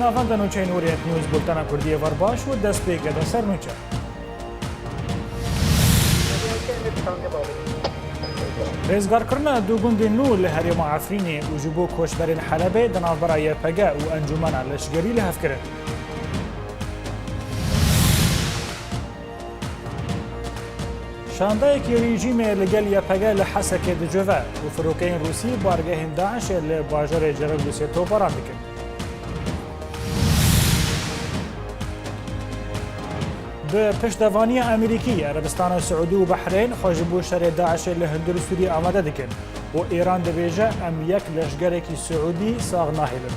نافنده نوچه نوریت نیوز بولتنا کردیه ورباش و دست پیگه ده سر نوچه رزگارکرنا دو گوند نو لهریم عفرینی و جبو کوشبرین حلبه دناف برای پگه و انجمن لشگری لحف کرد. شانده که رژیم لگل یا پگه لحسک دجوه و فروکین روسی بارگه داعش لباجر جرالوسی تو بران دکن. به پشتوانی امریکی عربستان سعودی و بحرین خوشبو شر داعش لهندر سوری آماده دکن و ایران دبیجه ام یک لشگرکی سعودی ساغ ناهیلن.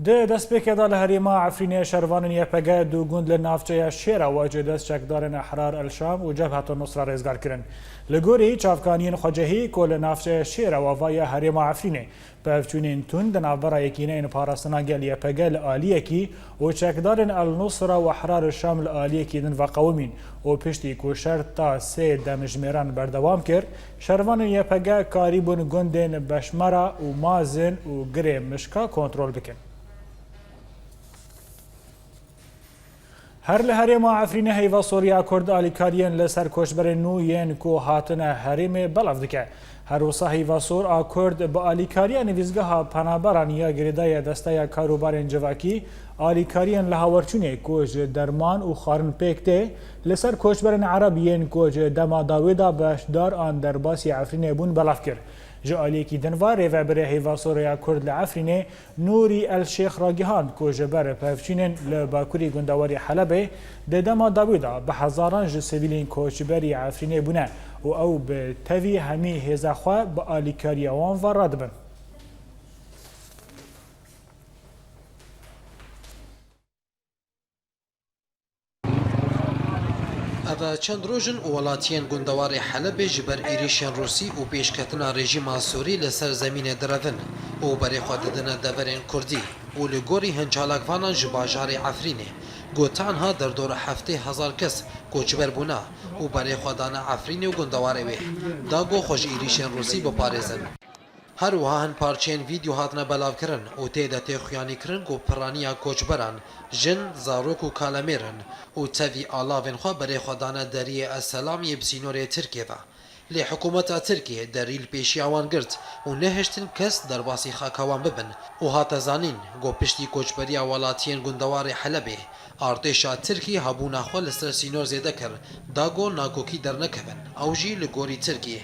ده دست پیکده لهریما عفرینی شروان یپگه دو گوند لنافچه شیره واجه دست چکدارن احرار الشام و جبهت النصره رزگار کرن. لگوری چافکانین خوجهی که لنافچه شیره ووای هریما عفرینی پفچونین تون دنابرا یکینه این پاراستنا گل یپگه لآلیه کی و چکدارن النصره و احرار الشام لآلیه کی دن و قومین و پشتی که شرط تا سه دمجمیران بردوام کرد شروان یپگه کاریبون گوندین بشمره و مازن و گره مشکا کنترل بکن. هر لهریم عفرینه هیوا سوریا کرد آلیکاریان لسر کوشبر نوین کو هاتنه هریم بلاف دکه. هر وصا هیوا سور آکرد با آلیکاریان ویزگاه پنابران یا گریدای دسته کاروبار جواکی آلیکاریان لهاورچونه کوج درمان و خارن پیکته لسر کوشبرن عربیین کوج دما داویدا باشدار آن درباسی عفرینه بون بلاف کرد. جالی کی دنواره و بره هیوا سوریا کرد لعفرینه نوری الشیخ راگیهان که جبر پفچینن لباکوری گندواری حلبه دما داویدا به هزاران جسویلین کوچبری عفرینه بونه و او به تاوی همی هزاخوا با آلیکاری وان و رادبن. اوا چند روزن ولاتین گندوار حلب جبر ایریشن روسی و پیشکتنا رژیم سوری لسر زمین درون و برای خود دادن دورین کردی و لگوری هنچالکوانان جباجار عفرینه گوتان ها در دور هفته هزار کس کوچبر بونا و برای خودان عفرینه و گندواره وی داگو خوش ایریشن روسی بپارزن. هر وهان پارچین ویدیو هاتنا بلاو کرن و تیدا تیخیانی کرن گو پرانیا کوچبران جن زاروک و کالمیرن و تاوی آلاوین خواه برای خودانه داری السلامی بسینور ترکیه و لی حکومت ترکیه دریل پیشی آوان گرد و نهشتن کس در باسی خاکوان ببن و هات زانین گو پشتی کوچبری ولاتین گندوار حلبه ارتشا ترکیه هبونا خواه لسر سینور زیده کر داگو ناگوکی در نکبن او جی لگوری ترکیه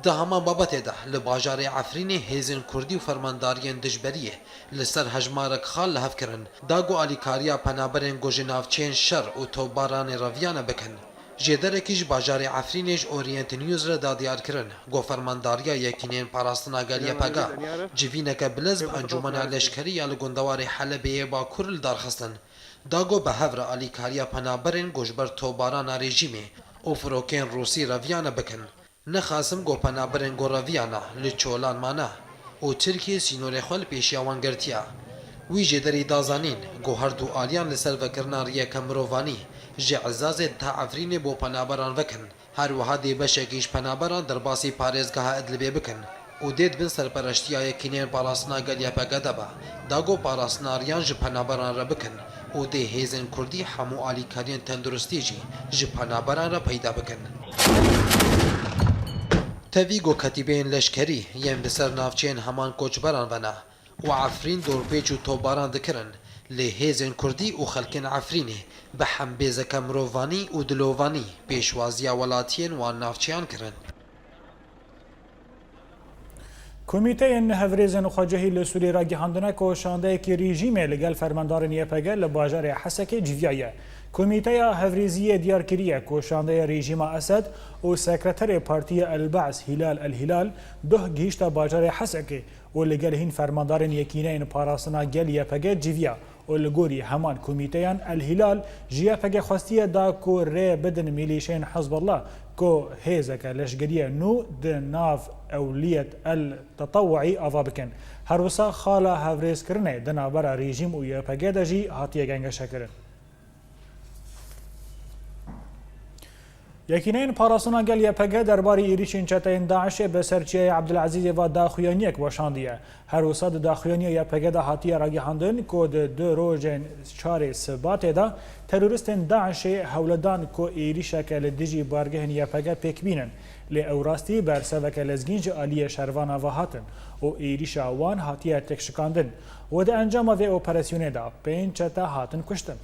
ده همان بابت ده لباجار عفرینه هیزن کردی و فرمانداریان دجبریه لسر هجمارک خال لحف کرن داگو آلیکاریا پنابرین گوژنافچین شر و توباران رویانه بکن جدره کش باجار عفرینش اورینت نیوز را دادیار کرن گو فرمانداریا یکینین پاراستنا گالیا پگا جوینک بلزب انجمن لشکری یا لگندوار حلبه با کرل دارخستن داگو به هفر آلیکاریا پنابرین گوژبر توباران رژیمه و فروکین روسی رویانه بکن نخاسم گو پنابرین گو رویانا لچولان مانا و ترکیه سینور خوال پیشیوان گرتیا وی جدری دازانین گو هر دو آلیان لسر وکرنا ریه کمرووانی جه عزاز تا عفرین بو پنابران وکن هر وها دی بشکیش پنابران در باسی پارێزگەها ئەدلبێ بکن و دێت بن سەرپەرشتیە یەکینێن پاراستنا گەلیە پەگەدەبە داگۆ پاراستناریان ji پەنابەران را بکن و دێ هێزن کوردی هەموو ئالیکاریان تەندروستیجی ji پەنابەران را پەیدا بکن. تەوی گۆ کەتیبەیەن لەشکەری یەن بسەر ناوچەیەن هەمان کۆچبەران بەنا و عفرین دۆرپێچ و تۆباران دکردن لێ هێزن کوردی و خەلکن عفرینێ بە حەمبێزەکە مرۆڤانی و دلۆڤانی پێشوازیە وڵاتیان وان ناوچەیان کردن. کمیته هفرێزن خواجهی لسوری را گیهاندنه که شاندهیکی رژیمه لگل فرماندارن یپگه لباجار حسک جویایه. کمیته هفرێزی دیار کریه که شانده رژیم اسد و سکرتر پارتی البعث هلال الهلال ده گیشت باجار حسک و لگل هین فرماندارن یکینه این پاراستنا گل یپگه جویا و لگوری همان کمیتیان الهلال جیپگه خواستیه دا که ری بدن میلیشین حزب الله که هیزک لشگریه نو ده ناف اولیت التطوعی آوا بکن. هر وسا خاله هفریز کرنه ده نابرا رژیم و یپگه ده جی هاتیه گنگشه کرن. یەکینەین پاراستنا گەل یەپەگە دەرباری ئێریشین چەتەین داعشێ بە سەرچیەی عەبدولعەزیزێڤا داخوێنیەک وەشاندیە. هەروسا di daxuyaniya YPG de hatiye ragihandin ku di 2 rojên çarê Sibatê de teroristên Daişê hewledan ku êrişeke li dijî bargehên YPG pêkbînin. Lê ew rastî berseveke lezgîn ji aliyê şervana ve hatin û êrişa wan hatiye têkşikandin û di encama vê operasyonê de 5 çete hatin kuştin.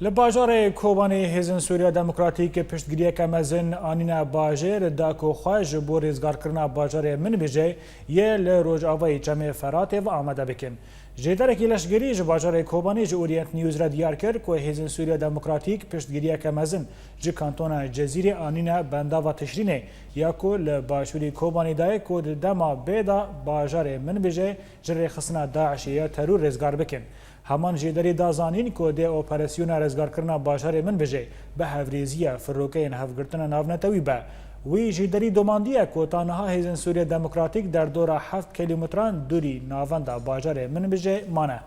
Li bajarê Kobanê Hêzên Sûriya Demokratîk piştgiriyeke mezin anîne bajêr da ku xwe ji bo rêzgarkirina bajarê min bêje yê li Rojavayê Çemê Feratê ve amade bikin. Jêderekî leşgerî ji bajarê Kobanê ji Orient News re diyar kir ku Hêzên Sûriya Demokratîk piştgiriyeke mezin ji kantona Cezîrê anîne bendava Tişrînê ya ku li başûrî Kobanê de ku di dema bê da bajarê min bêje ji rêxistina Daişê ya terûr rêzgar bikin. Heman jêderî da zanîn ku dê operasyona rêzgarkirina bajarê min bêje bi hevrêziya firokeyên hevgirtina navnetewî be. Wî jêderî domandiye ku taniha Hêzên Sûriya Demokratîk derdora 7 kilomîtran dûrî navenda bajarê min bêje mane.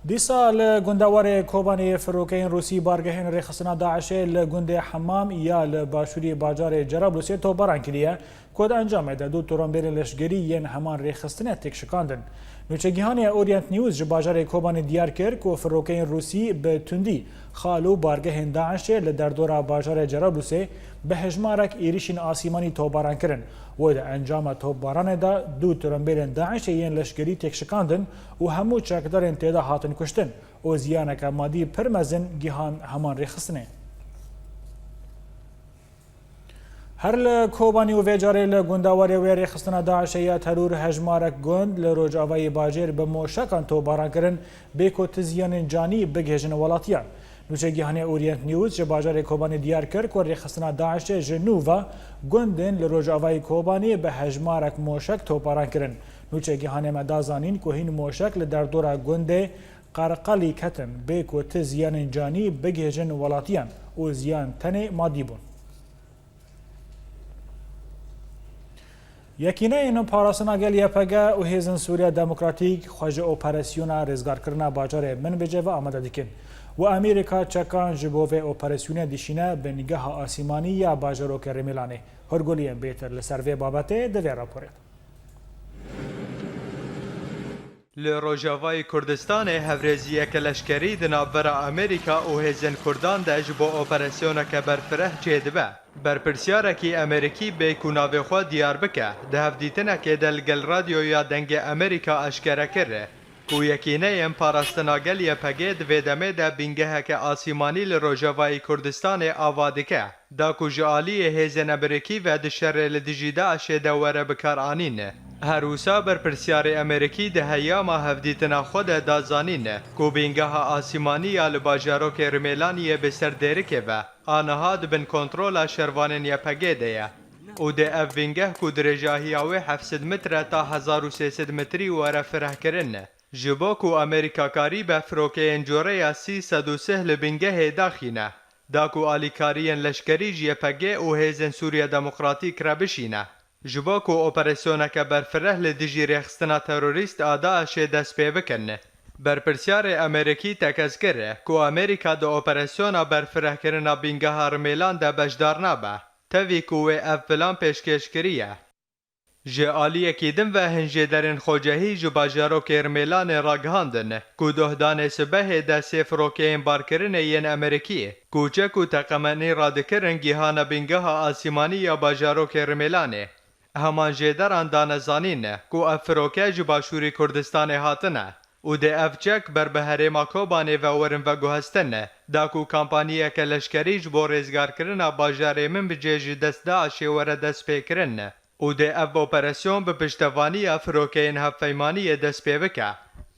Dîsa li gundewarê Kobanê firokeyên Rûsî bargehên rêxistina Daişê li gundê Hemam ya li başûrî bajarê Cerablusê tobaran kiriye ku di encamê de du torombêrên leşgerî yên heman rêxistinê têkşikandin. Nûçegîhaniya Orient News ji bajarê Kobanê diyar kir ku firokeyên Rûsî bi tundî xal û bargehên Daişê li derdora bajarê Cerablusê bi hejmarek êrişên asîmanî tobaran kirin. Wê di encama topbaranê de du torombêrên Daişê yên leşgerî têkşikandin û hemû çekdarên têda hatin kuştin û ziyaneke madî pir mezin gihan heman rêxistinê. Her li Kobanî û vê carê li gundewarê wê rêxistina Daişê ya terûr hejmarek gund li Rojavayê bajêr bi moşekan tobaran kirin bê ku ti ziyanên canî bigihêjin welatiyan. Nûçegîhaniya Orient News ji bajarê Kobanê diyar kir ku rêxistina Daişê ji nû ve gundên li Rojavayê Kobanê bi hejmarek moşek tobaran kirin. Nûçegîhanê me da zanîn ku hîn moşek li derdora gundê Qarqalî ketin bê ku ti ziyanên canî bigihêjin welatiyan û ziyan tenê madî bûn. Yekîneyên parastina gel YPG û Hêzên Sûriya Demokratîk xwe ji operasyona rêzgarkirina bajarê min bêje ve amade dikin. û Amerîka çekan ji bo vê operasyonê dişîne bi nîgeha asîmanî ya bajarokê Rêmêlanê. Hûrguliyên bêtir li ser vê babetê di vê raporê. Li Rojavayê Kurdistanê hevrêziyeke leşkerî di navbera Amerîka û Hêzên Kurdan de ji bo operasyoneke berfireh çêdibe. Berpirsyarekî Amerîkî bê ku navê xwe diyar bike, di hevdîtinekê de li gel radyoya dengê Amerîka eşkere kir ku yekîneyên parastina gel YPG di vê demê de bîngeheke asîmanî li Rojavayê Kurdistanê ava dike. Da ku ji aliyê Hêzên Amerîkî ve di şerê li dijî Daişê de were bikar anîn. Herûsa berpirsyarê Amerîkî di heyama hevdîtina xwe de da zanîn ku bîngeha asîmanî ya li bajarokê Rêmêlaniyê bi ser dêrikê ve aniha dibin kontrola şervanên YPG de ye. û dê ev bîngeh ku dirêjahiya wê 700 metre ta 1300 metrî were firehkirin. Ji bo ku Amerîkakarî be firokeyên coreya 303 li bîngehê daxîne. Da ku alîkariyên leşkerî ji YPG û Hêzên Sûriya Demokratîk re bişîne. Ji bo ku operasyoneke berfireh li dijî rêxistina terorîst a Daişê dest pê bikin. Berpirsyarê Amerîkî tekez kir ku Amerîka di operasyona berfirehkirina bîngeha Rêmêlan de bejdar nabe. Tevî ku wê ev plan pêşkêş kiriye. Ji aliyekî din ve hin jêderên xwecehî ji bajarokê Rêmêlanê ragihandin ku dohdanê sibehê de sê firokeyên barkirinê yên Amerîkî kûçek û teqemenî radikirin gîhana bîngeha asîmanî ya bajarokê Rêmêlanê. Heman jêderan danezanîn ku ev firoke ji başûrî Kurdistanê hatine û dê ev çek ber bi herêma Kobanê ve werin veguhestin da ku kampanyayeke leşkerî ji bo rêzgarkirina bajarê min bicê ji dest Daişê were dest pêkirin û dê ev operasyon bi piştevaniya firokeyên hevpeymaniyê dest pê bike.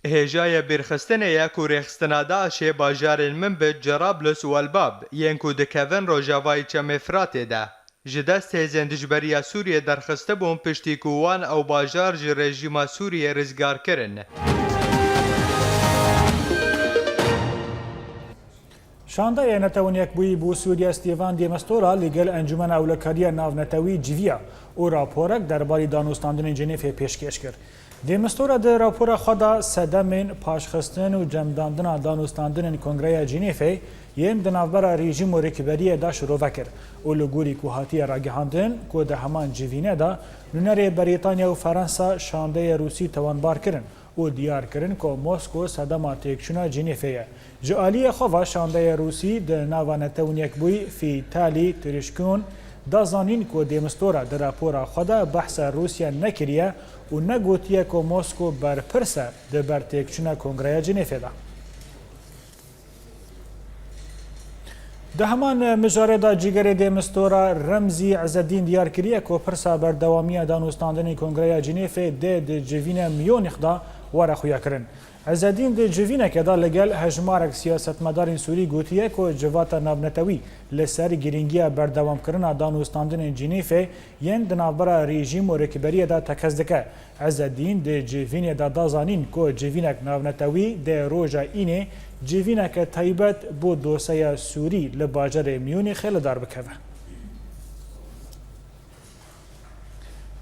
Hêjaya bîrxistinê ye ku rêxistina Daişê bajarên min bi Cerablus û Elbab yên ku dikevin Rojavayê Çemê Firatê de. Ji dest hêzên dijberiya Sûriyê derxiste bûn piştî ku wan ew bajar ji rejîma Sûriyê rêzgar kirin. Şandayê netewîniyekbûyî bû Sûriya Stêvan Demestora li gel Encûmena Ewlekariya Navnetewî civiya û raporek derbarî danûstandinên Cenêfê pêşkêş kir. دمستورا د راپورا خدا سدمن پاشخستن و جمداندنا دانوستاندن کنگره جنیفه ین دنابرا رژیم و رکبریه دا شروع وکر و لگوری که هاتی راگهاندن که ده همان جوینه دا نونر بریتانیا و فرانسا شانده روسی توانبار کرن و دیار کرن که موسکو سدما تکشنا جنیفه جعالی خواه شانده روسی ده نوانتونیک بوی فی تالی ترشکون دا زانین که دمستورا در راپورا خدا بحث روسیا نکریه و نگوتیه که موسکو برپرسه ده برتکشنا کنگره جنیفه دا. ده همان مجاره دا جیگر دمستورا رمزی عزالدین دیار کریه که پرسا بردوامی دانوستاندن کنگره جنیفه ده جوین میونیخ دا واره خویا کرن. عزالدین ده جوینه که دا لگل هجمارک سیاست مدارین سوری گوتیه که جوات نابنتوی لسر گرینگی بردوام کرن دانوستاندن جنیفه ین دنابرا رژیم و رکبریه دا تکزدکه. عزالدین ده جوینه دا دازانین که جوینک نابنتوی ده روژا اینه جوینک تایبت بو دوسه سوری لباجر میونیخ لدار بکوه.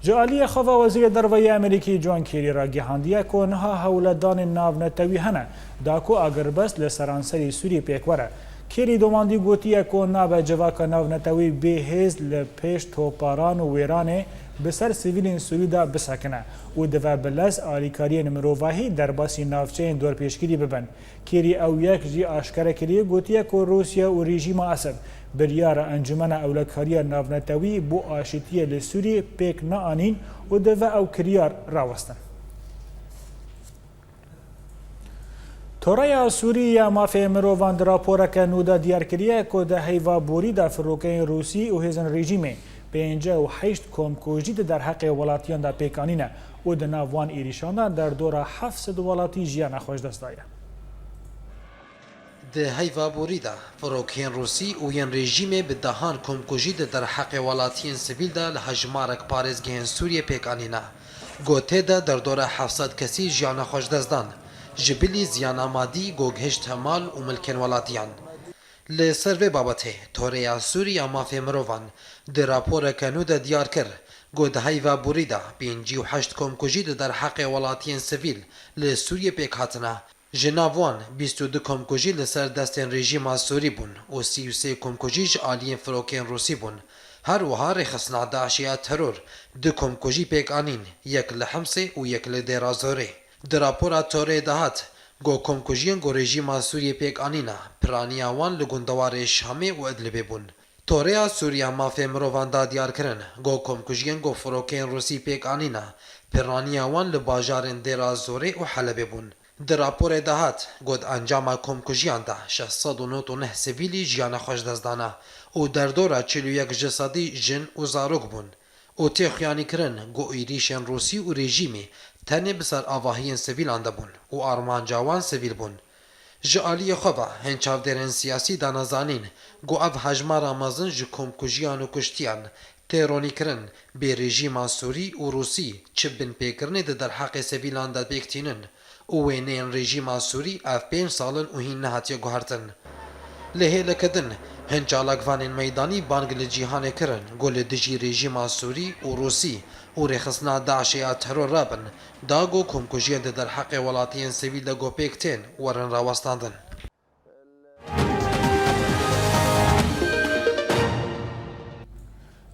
جعالی خواه وزیر دروی امریکی جان کیری را گهاندیه که نها هولدان ناونتوی هنه داکو اگر بس لسرانسری سوری پیکوره. کیری دوماندی گوتیه که ناب جواک ناونتوی به هز لپیش توپاران و ویرانه بسر سیویلین سوری دا بسکنه و دو بلز آلیکاری مروواهی در باسی نافچه دور پیشگیری ببن. کیری او یک جی آشکره کریه گوتیه که روسیا و رژیم اسد بریار انجمن اولکاری ناونتوی بو آشتیه لسوری پیک نانین و دو او کریار راوستن. تورای سوریه مافی مروان در راپورک نودا دیار کریه که ده هیوا بوری دا فروکین روسی و هیزن رژیمه 58 کمکوژی در حق ولاتیان دا پیکانینه و ده ناوان ایریشان در دور 700 ولاتی جیان خوش دست دایه. ده هیوا بوریدا فروکین روسی و ین رژیم به دهان کمکوژی در حق ولاتیان سیویل دا لحجمارک پارزگین سوریه پیکانینه. گوته دا در دور 700 کسی جیان خوش دست دان. جبلی زیان آمادی گوگهشت مال و ملکن ولاتیان. لسر بابته توریا سوریا مافی مروان در راپور کنو دا دیار کر گود هیوا بوریدا 58 کمکوژی در حق ولاتیان سویل لسوریه پیک هاتنه. جناوان 22 کمکوژی لسر دستین رژیم سوری بون و 33 کمکوژیج آلین فروکین روسی بون. هر وها رخصنا داعشیا ترور 2 کمکوژی پیک آنین یک لحمسه و یک لدرازوره. در راپورا توره دهات گو کمکوژیان گو رژیم سوریه پیک آنینا پرانیا وان لگوندوار شامه و ادلبه بون. توره سوریا مافی مروان دا دیار کرن گو کمکوژیان گو فروکین روسی پیک آنینا پرانیا وان لباجارن درازوره و حلبه بون. در راپور دهات گود انجام کمکوژیان دا 699 سویلی جیان خوش دزدانه و در دورا 41 جسدی جن و زاروک بون. او تخیانی کرن گو ایریشن روسی و رژیمی تنه بسر آواهین سویل آنده بون و آرمانجاوان سویل بون. جعالی خواه هنچاو درن سیاسی دانزانین گو او هجمار آمازن جو کمکوژیان و کشتیان تیرونی کرن به رژیم سوری و روسی چه بن پیکرنه در حق سویل آنده بیکتینن و وینین رژیم سوری اف 5 سالن و هین نهاتیا گوهرتن. لهه لکدن هنچالاگوانین میدانی بانگ لجیهانه کرن گل دجی رژیم سوری و روسی و رخصنا داعشیا ترور رابن داگو کمکوژیان در حق ولاتیان سویل دگو پیکتین ورن راوستاندن.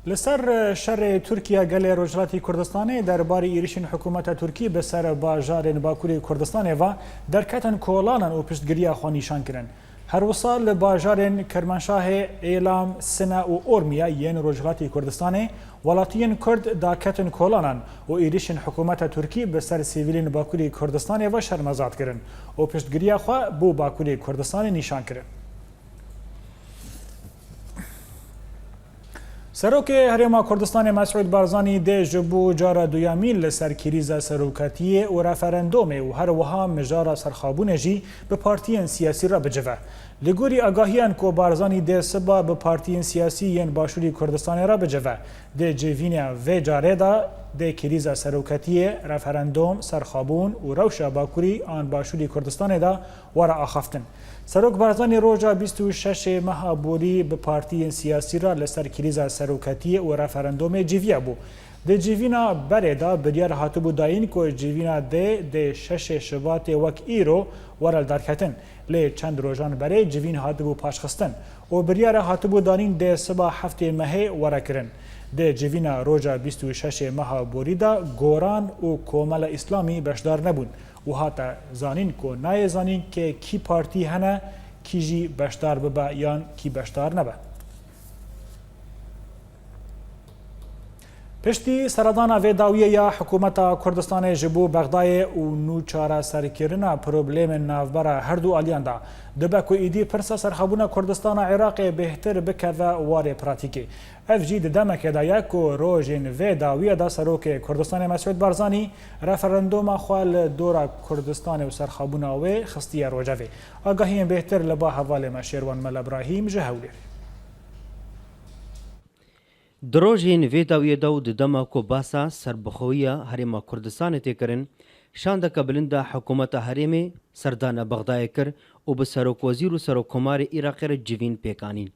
لسر شر ترکیه گل روجلاتی کردستانه درباره ایریشن حکومت ترکی به سر باجار باکوری کردستانه و در کتن کولانن و پشتگیری خو نشان کردن. هر وصال باجار کرمانشاه اعلام سنا و اورمیا ین روجلاتی کردستانه ولاتیان کرد دا کتن کولانن و ایریشن حکومت ترکی به سر سیویلین باکوری کردستانه و شرمزاد کردن و پشتگیری خو بو باکوری کردستانه نشان کردن. سروک هرما کردستان مسعود بارزانی ده جبو جارا دویامین لسر کریزا سروکاتیه و رفرندومه و هر وها مجارا سرخابونه جی به پارتیان سیاسی را بجوه. لگوری آگاهیان که بارزانی ده سبا به پارتیان سیاسی ین باشوری کردستان را بجوه. ده جوینه و جاره دا ده کریزا سروکاتیه رفرندوم سرخابون و روشا باکوری آن باشوری کردستان دا ورا آخفتن. سروک بارزانی روژا 26 ماه بوری به پارتی سیاسی را لسر کریزا سروکاتی و رفرندوم جیویا بو. د جیوینا برێدا بریار هاتبوو داین کو جیوینا د 6 شباتê wek îro were derketin lê çend rojan berê civîn hatibû paşxistin û biryara hatibû danîn dê siba heftê mehê were kirin. Dê civîna roja 26 meha borî da goran û Komela İslamî beşdar nebûn û hate zanîn ku nayê zanîn kê kî partî hene kî jî beşdar bibe yan kî beşdar nebe. Piştî seredana vê dawiyê ya hikûmeta Kurdistanê ji bo Bexdayê û nû çareserkirina problemên navbera her du aliyan da dibe ku êdî pirsa serxebûna Kurdistana Iraqê bêhtir bikeve warê pratikê. Ev jî di demekê de ye ku rojên vê dawiyê da Serokê Kurdistanê Mesûd Barzanî referenduma xwe li dora Kurdistanê û serxebûna wê xistiye rojevê. Agahiyên bêhtir li ba hevalê me Şêrwan Mel Ebrahîm ji Hewlêrê. Di rojên vê dawiyê de û di dema ku basa serbixweyiya Herêma Kurdistanê tê kirin, şandeka bilind da hikûmeta Herêmê serdana Bexdayê kir û bi Serokwezîr û Serokkomarê Iraqê re civîn pêkanîn.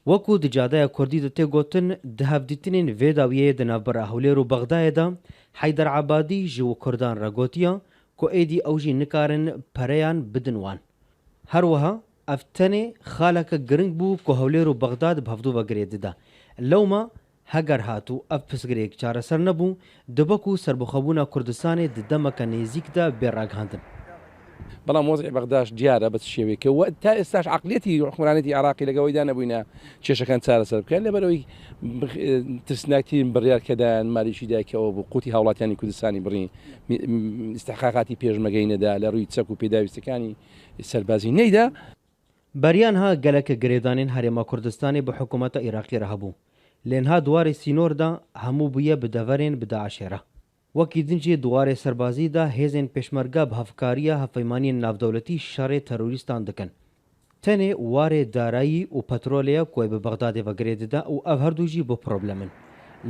Wekû di cadeya Kurdî de tê gotin, di hevdîtinên vê dawiyê di navbera Hewlêr û Bexdayê de Heyder Ebadî ji û Kurdan re gotiya ku êdî ew jî nikarin pereyan bidin wan. Her wiha ev tenê xaleke giring bû ku Hewlêr û Bexdad bi hevdûvegirê dida. Lewma heger hatû ev pirsgirêk çareser nebû, dibe ku serbixwebûna Kurdistanê di demeka nêzik de bêragihandin. بەڵام وەزعی بەغداش دیارە بە شێوەیەکە تا ئێستاش عقلێتی حکومرانێتی عراقی لەگەوەیدا نەبووینە کێشەکان چارەسەر بکەن لەبەرەوەی ترسناکترین بڕیارکەدایان مالیشی دایکەوە بۆ قوتی هاوڵاتیانی کوردستانی بڕین استحقاقاتی پێشمەگەی نەدا لە ڕووی چەک و پێداویستەکانی سەربازی نەیدا. بەریانها geleke girêdanên Herêma Kurdistanê bi hikûmeta Iraqê re hebû. Lênha duwarê sînor da hemû bûye bi deverên bi Daişê re. Wekî din jî duwarê serbazî da hêzên pêşmerge bi hevkariya hevpeymaniyên navdewletî şerê terorîstan dikin. Tenê warê darayî û petrolê ku bi Bexdadê vegirê dida û ev herdû jî bu problemin.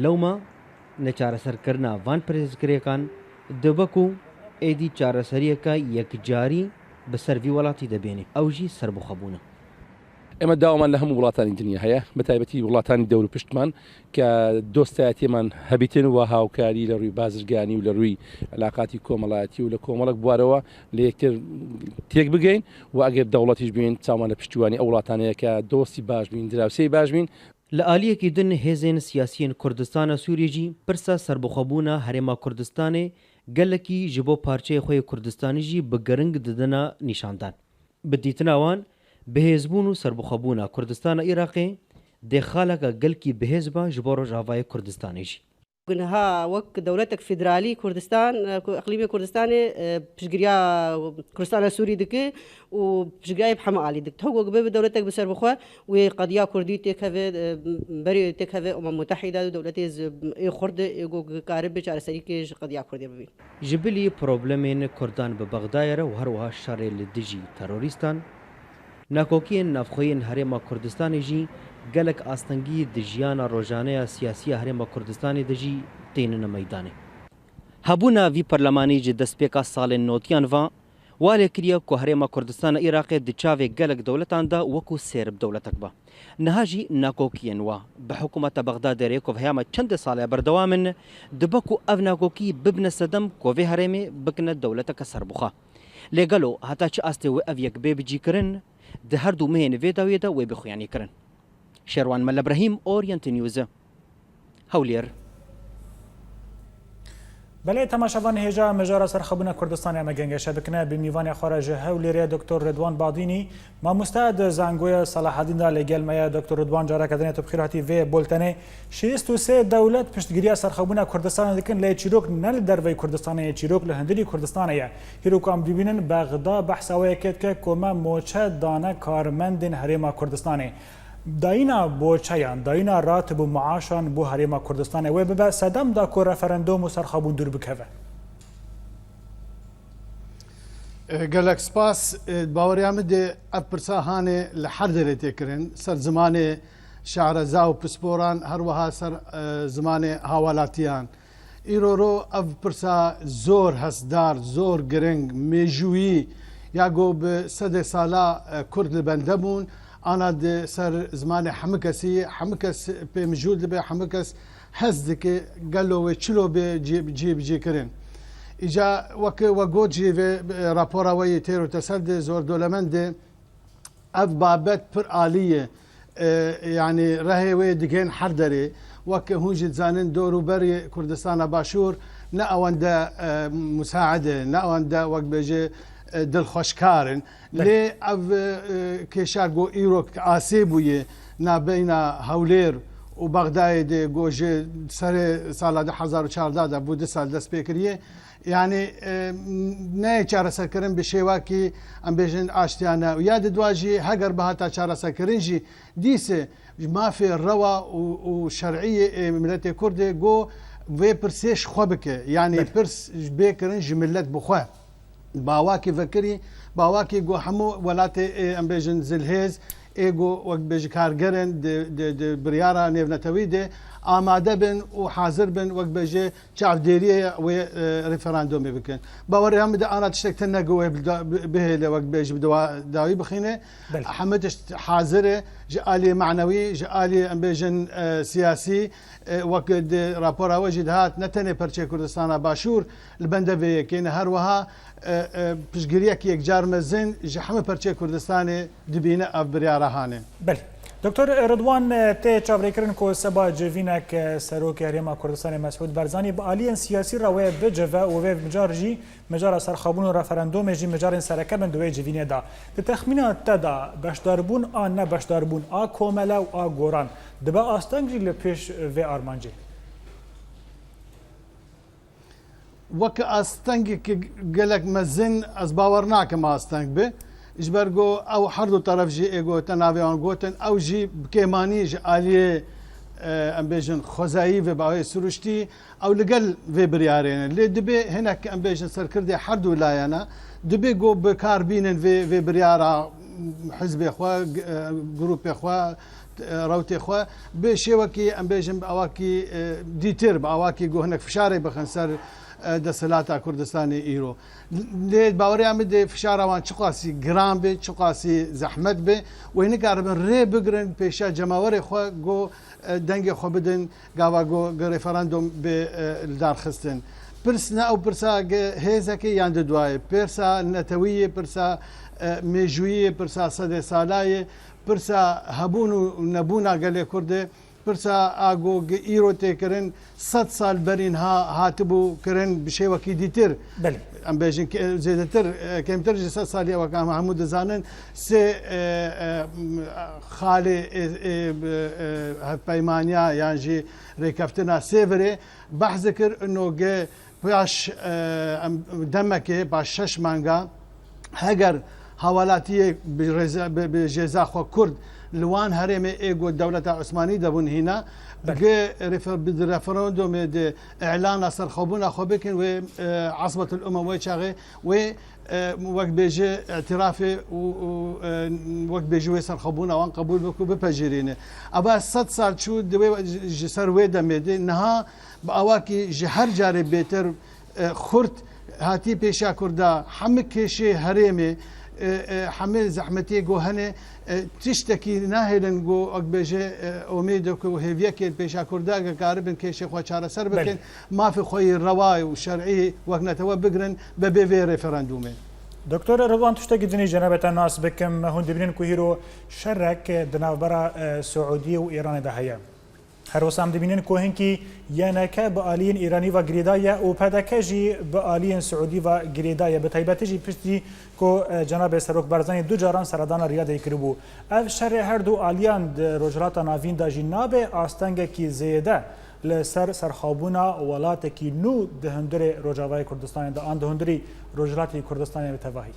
Lewma neçareserkirina van pirsgirêkan dibe ku êdî çareseriyeka yekcarî bi ser vî welatî de bêne. Ew jî serbixwebûn e. ئێمە داوامان لە هەموو وڵاتانی دنیا هەیە بە تایبەتی وڵاتانی دەور و پشتمان کە دۆستایەتیمان هەبیتن و هاوکاری لە ڕووی بازرگانی و لە ڕووی علاقاتی کۆمەڵایەتی و لە کۆمەڵک بوارەوە لە یەکتر تێک بگەین و ئەگەر دەوڵەتیش بین چاومان لە پشتیوانی ئەو وڵاتانەیە کە دۆستی باش بین دراوسەی باش بین. Li aliyekî din hêzên siyasiyên Kurdistana Sûriyê jî pirsa serbixwebûna Herêma Kurdistanê gelekî ji bo parçeyê xwe yê Kurdistanî jî bi giring didina nîşandan. Bi dîtina wan bihêzbûn û serbixwebûna Kurdistana Iraqê dê xaleka gelkî bihêz ba ji bo Rojavayê Kurdistanê jî. ها وەک دەولەتێک فیدرالی کوردستان ئەقلیمی کوردستانی پشتگیریا کوردستانە سووری دکە و پشتگیری هەموو عالی دک هەوگۆک بێ دەولەتێک بەسەر بخوا وێ قەدیا کوردی تێکەوێت بەری تێکەوێت ئەمە متحیدا و دەولەتی خورد گۆکارە بێ چارەسەریکێش قەدیا کوردی ببین. Ji bilî problemên Kurdan bi Bexdayê re û herwiha şerê li dijî terorîstan, nakokiyên navxweyên Herêma Kurdistanê jî gelek astengî di jiyana rojaneya siyasiya Herêma Kurdistanê de jî tênine meydanê. Hebûna vî perlemanî ji destpêka salên notiyan va walê kiriye ku Herêma Kurdistana Iraqê di çavê gelek dewletan da wekû sêrb dewletek ba. Niha jî nakokiyên wa bi hikûmeta Bexdadê re ku heyama çendê salê berdewam in dibe ku ev nakokî bibine sedem ku vê herêmê bikine dewleteke serbixwe. Lêgelo heta çi astê wê ev yek bê bicîkirin di her du mehên vê dawiyê de wê bixuyanî kirin. Şêrwan Mel Ebrahîm Orient News Hewlêr. بله تماشاوان هێژا مژارە سەرخەبوونە کوردستانی ئەمە گەنگەشە بکنە بمیوانی خوارە ژە هەولێرێ دکتۆر ردوان بادینی مامۆستا زانگۆیە سەلاحەدیندا لەگەلمەیە دکتۆر ردوان جارەکە دەنێت و بخیراتی vê بولتەنê 63 دەولەت پشتگیریە سەرخەبوونە کوردستان دکن لە چیرۆک نە لە دەرەوەی کوردستانەیە چیرۆک لە هەندری کوردستانەیە هیروکام ببینن بەغدا بەحساوەیەکێت کە کۆمە مۆچە دانە کارمەندین هەرێما کوردستانê داینا بۆچەیان داینا راتبوو معاشان بۆ هەرێما کوردستانê wê bibe sedem da ku referendum û serxebûn dûr bikeve. gelek spas baweriya min dê ev pirsa hanê li her derê têkirin ser zimanê şareza û pisporan her wiha ser zimanê hawalatiyan. Îroro ev pirsa zor hesdar zor giring mêjûyî ya got bi sedê sala Kurd li bende bûn أنا سر زمان حمكس بمجهود لبي حمكس حزدك قالوا وتشلو بجي كرين إجا وقود جي في رابورا ويتيرو تسد زور دولمند أف بابت بر آلية يعني رهي ويدقين حردري هونجي زانن دورو بري كردستان باشور نأواندا مساعدة نأواندا وقت بيجي دل خوشكارن لي اف كيشاغو ايروك آسيبوية نابينا هولير و بغداد گوجه سر سال 2014 بود سال دست بکریه یعنی نه چاره سرکردن به شیوه که ام بیشن آشتیانه و یاد دواجی هگر به تا چاره سرکردن جی دیسه ما فی روا و شرعی ملت کرد گو و پرسش خوابک یعنی پرس بکرن جملت بخواه باواکی فکری باواکی گو همو ولات ام بیشن زلهز ایگو وقت بیش کارگرن د بریارا نیونتوی ده آماده بن و حاضر بن وقت بیش چافدریه و رفراندومی بکن. باوری هم ده آن تشتکت نگوه به وقت بیش داوی بخینه. حمدش حاضره جالی معنوی جالی ام بیشن سیاسی وقت راپور وجد هات نتنه پرچه کردستان باشور البنده به کین هر وها پشگیریه که یک جار مزن جحمه پرچه کردستان دبینه اف بریاره هانه. بله. دکتر رضوان ته چاوریکرن کو سبا جوینک سروک هریما کردستان مسعود برزانی با آلین سیاسی راوی بجوا و و مجارجی مجار سرخابون و رفراندوم جی مجار سرکبن دوی جوینه دا تخمینات تدا باشداربون آن نه باشداربون آ کوملا و آ گوران دبا آستانگی لپیش و آرمانجی وك أستنج قالك مزن أزباور ناكم أستنج به إجبرجو أو حردو طرف جي إيجو تنابيان جوتن أو جي بكيماني جي آلية أم بيجن خزايي في بعوي سروشتي أو لقل في بريارين اللي دبي هناك أم بيجن سركردي حردو لايانا دبي جو بكاربين في بريارة حزب إخوة جروب إخوة روتي إخوة بشيوكي أم بيجن بأواكي ديتر بأواكي جو هناك فشاري بخنسر دسلاتا كردستاني ايرو ليد باوري عمد فشاره وان چقاسي جرام به چقاسي زحمت به وين قاربن ري بگرن پیشا جماوري خو گو دنگ خو بدن گاوا گو ريفراندوم به الدار خستن برسنا او برسا هيزكي ياند دواي برسا نتويه برسا ميجويه برسا صد سالايه برسا هبونو نبونا قال كرد برسا آگو ایرو تکرن 100 سال برین هاتبو کرن بشه وکی دیتر بله ام بیشن زیادتر کمتر 100 سالی وکام محمود زانن سه خاله پیمانیا یعنی ریکفتنا سیوره بحث ذکر انه جه باش دمکه باش 6 مانگا هگر حوالاتی بجزا خو کرد لوان هرم ايجو الدولة العثمانية دبون هنا ريفراندوم اعلان سرخوبونا خوبكن وعصبة الامم وشاغي و وقت بيجي اعترافي وقت بيجي سرخوبونا وان قبول بكو ببجرينه ابا 100 سال شو دوي جسر ويدا ميدي نها باواكي جهر جاري بيتر خرت هاتي بيشا كردا حمك كيشي هريمي حمل زحمتي جو هني تشتكي ناهلن جو أقبجة أميدك وهيفيك البيشا كرداء قاربن كيش إخوة شارع سربكن ما في خوي الرواي والشرعي وقنا توا بقرن ببيفي ريفراندومي دكتور رضوان تشتكي دني جنابة الناس بكم هون دبنين كوهيرو شرك دنابرا سعودية وإيران دهيا هر وسام دبینن کوهن کی یانکه با آلین ایرانی و گریدای و پدکجی با آلین سعودی و گریدای به تایبتجی پشتی کو جناب سروک برزانی دو جاران سردان ریاضی کربو اف شر هر دو آلیان روجرات ناوین دا جناب آستنگ کی زیده لسر سرخابونا ولات کی نو دهندری روجاوای کردستان دا آن دهندری روجراتی کردستان بتواهی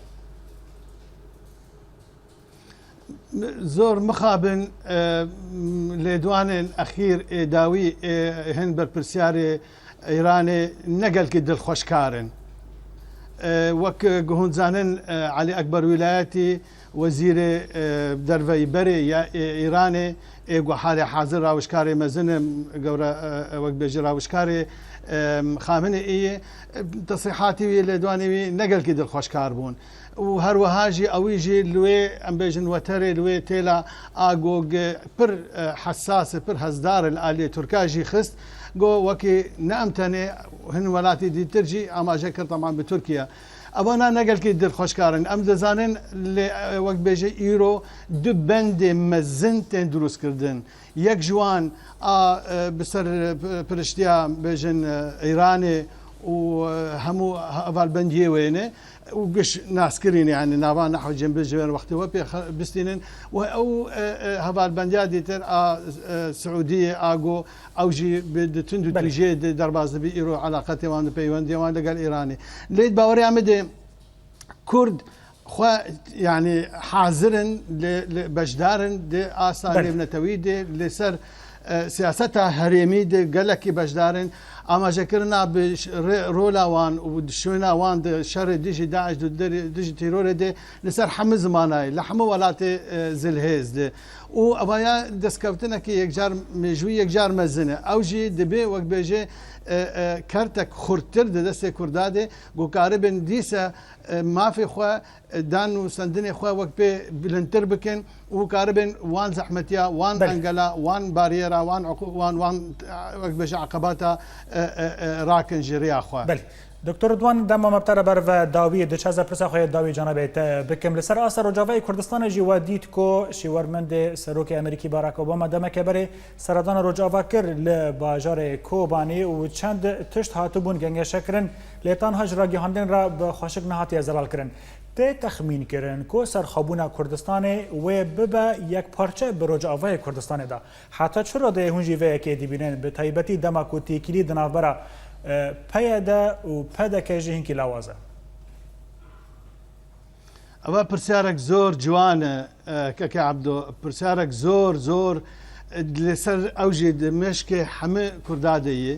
زور مخابن لدوان اخير داوي هن بربرسياري ايراني نقل كد الخوشكارن وك جهون زانن علي اكبر ولاياتي وەزیرێ دەرڤەی بەرێ یا ئێرانێ ئێگو حالێ حاضر ڕاوشکارێ مەزنە گەورە وەک بێژە ڕاوشکارێ خامنە ئێ تەسیحاتی وی لە دوانەوی نەگەلکی دڵخۆشکار بوون و هەروەهاژی ئەویژی لێ ئەمبێژن وەتەرێ لێ تێلا ئاگۆگ پر حساسە پر هەزدارە لە ئالێ تورکاژی خست گۆ وەکی نەئەمتەنێ هەن وڵاتی دیترجی ئاماژە کرد تەمان بە تورکیا ئەوانە نەگەلکی دڵخۆشکارن ئەم دەزانن وەک بێژە ئیرۆ دو بەندێ مەزن تێن دروستکردن یەک جوان بسەر پرشتیا بێژن ئەیرانێ و هەموو ئەڤالبەندیە وێنێ و گشت ناسکرین یعنی ناوان نەحو جنب ژێر وەختەوە پێ بستێنن و ئەو هەڤالبەندیا دیتر سعودیە ئاگۆ ئەوژی تند و توژێ دەربازدەبی ئیرۆ علاقەتێوان و پەیوەندیەوان لەگەڵ ئیرانی لێت باوەڕیامەدێ کورد یعنی حازرن بەشدارن دێ ئاسان لێبنەتەوی دێ لەسەر سیاسەتە هەرێمی دێ گەلێکی بەشدارن ئاماژەکردنا ڕۆلاوان و شوێناوان شەڕی دژی داعش دژی تیرۆرە دێ لەسەر هەموو زمانایی لە هەموو وڵاتی زلهێز دێ و ئەوەیە دەستکەوتنەکە یەکجار مێژووی یەکجار مەزنە ئەوژی دەبێ وەک بێژێ کارتێک خورتتر دەدەستێ کوردادێ گۆکارە بن دیسە مافی خوا دان و سندنی خوا وەک پێ بلندتر بکەن و کارە بن وان زەحمەتیا وان ئەنگەلا وان باریێرا وان وەک بێژە عقباتە ڕاکن ژێریا خوا. دکتۆر دوان دەما مەبتەرە بەرڤ داوی دچازە پرسا خۆی داوی جانەبێت بکەم لەسەر ئاسە ڕۆژاوای کوردستانە ژیوا دیت کۆ شیوەرمەندێ سەرۆکی ئەمریکی باراک ئۆباما دەمەکە بەرێ سەردانە ڕۆژاوا کرد لە باژارێ کۆبانی و چەند تشت هاتوبوون گەنگێشەکردن لێتان هەژ ڕاگەیاندن را بە خۆشک نەهاتیە زەلالکردن تێ تەخمینکردن کۆ سەرخەبوونا کوردستانê wê bibe yekparçe bi Rojavayê Kurdistanê da heta çi radeyê hûn jî vê yekê dibînin bi taybetî dema ku têkilî di navbera peyê de û pedeke jî hinkî lawaz e. ئەوە پرسیارێک زۆر جوانە کەکە عەبدۆ پرسیارێک زۆر لەسەر ئەوژێ مشکێ هەموو کوردادەیە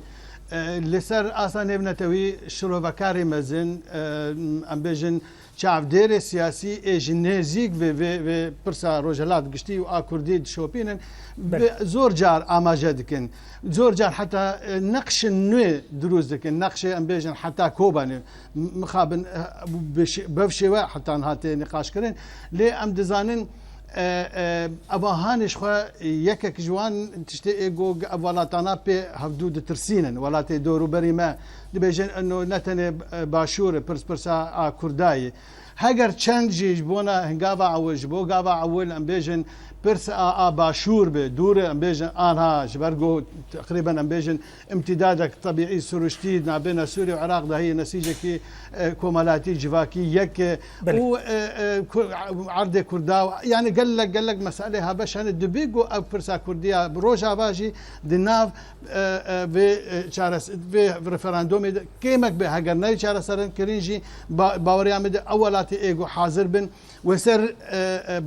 لەسەر ئاسان هێبنەتەوی شرۆڤەکاری مەزن ئەمبێژن چاودێرێ سیاسی ئێژی نێزیک پرسا ڕۆژهەلات گشتی و ئاکوردی شۆپینن زۆر جار ئاماژە دکن زۆر جار حتا نەقشن نوێ دروست دکن نەقشێ ئەمبێژن حتا کۆبانێ مخابن بەو شێوە حتان هاتێ نقاشکردن لێ ئەم دەزانن ئەوەهانش خۆ یەکێک جوان تشتێ ئێگۆ وڵاتانە پێ هەفتوو دەترسینن وڵاتی دۆروبەری مە دەبێژن نەتەنێ باشوورە پرسپرسا کوردایی هەگەر چەند ژیش بۆنە هەنگاوە ئەوەش بۆ گاوە ئەول ئەمبێژن پرس باشوور بێ دوورە ئەمبێژن ئانها ژبەرگۆ تقریبا ئەمبێژن امتدادێک طبیعی سروشتی نابێنە سووری و عێراق داهەیە نەسیجێکی کۆمەلاتی جیواکی یەک و عەردێ کووردا و یعنی گەلک مەسئلەی هەبەشانە دەبێ گۆ ئەو پرسا کوردیا ڕۆژاواژی دناو ڕفەراندۆمی کێمەک بێ هەگەر نەوی چارەسەرن کردنجی باوەڕیامەدە ئەو وڵاتی ئێگو حاضر بن وەسەر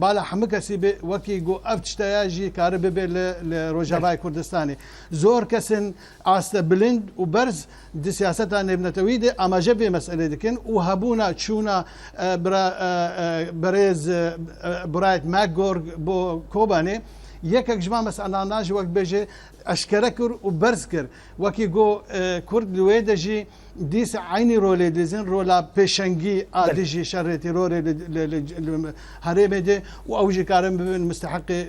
بالا هەموو کەسی بێ وەکی گۆ ئەف تشتەیاژی کارە ببێ لە ڕۆژاوای کوردستانی زۆر کەسن ئاستە بلند و بەرز دی سیاستان نێبنەتەوی دێ ئاماژە بێ مەسئلە دکن و هەبوونا چوونە بەڕێز برایت ماکگۆرگ بۆ کۆبانێ یەکێک ژما مەسئلاناژی وەک بێژێ ئەشکەرە کرد و بەرز کرد وەکی گۆ کورد لێ دەژی دیسە عینی ڕۆلێ دەزین ڕۆلا پێشەنگی ئادژی شەڕێتی ڕۆرێ هەرێمێ دێ و ئەوژی کارم ببن مستحقی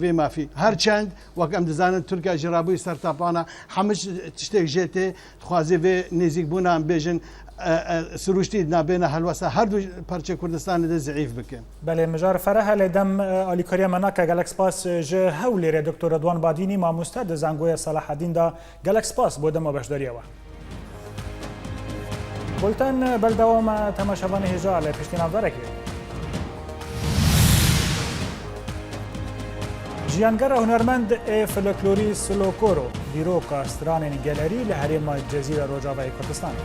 وێ مافی هەرچەند وەک ئەم دەزانن تورکیا ژێرابووی سەرتاپانە هەموو شتێک ژێتێ خوازێ وێ نێزیک بوونان بێژن سروشتی نابێنە هەلوەسە هەردوو پەرچە کوردستانی دە زعیف بکەن بەێ مژار فەرەهە لێ دەم ئالیکاریە مەناکە گەلەک سپاس ژە هەو لێرە دکتۆرە دوان بادینی مامۆستا دەزانگۆیە سەلاحەدیندا گەلەک سپاس بۆ دەمە بەشداریەوە بولتن بەردەوامە تەماشەوانی هێژا لە پشتی ناودارێکی ژیانگەرە هونەرمەند فلکلۆری سلۆکۆرۆ دیرۆکە سترانێنی گەلەری لە هەرێمە جەزیرە ڕۆژاوای کوردستان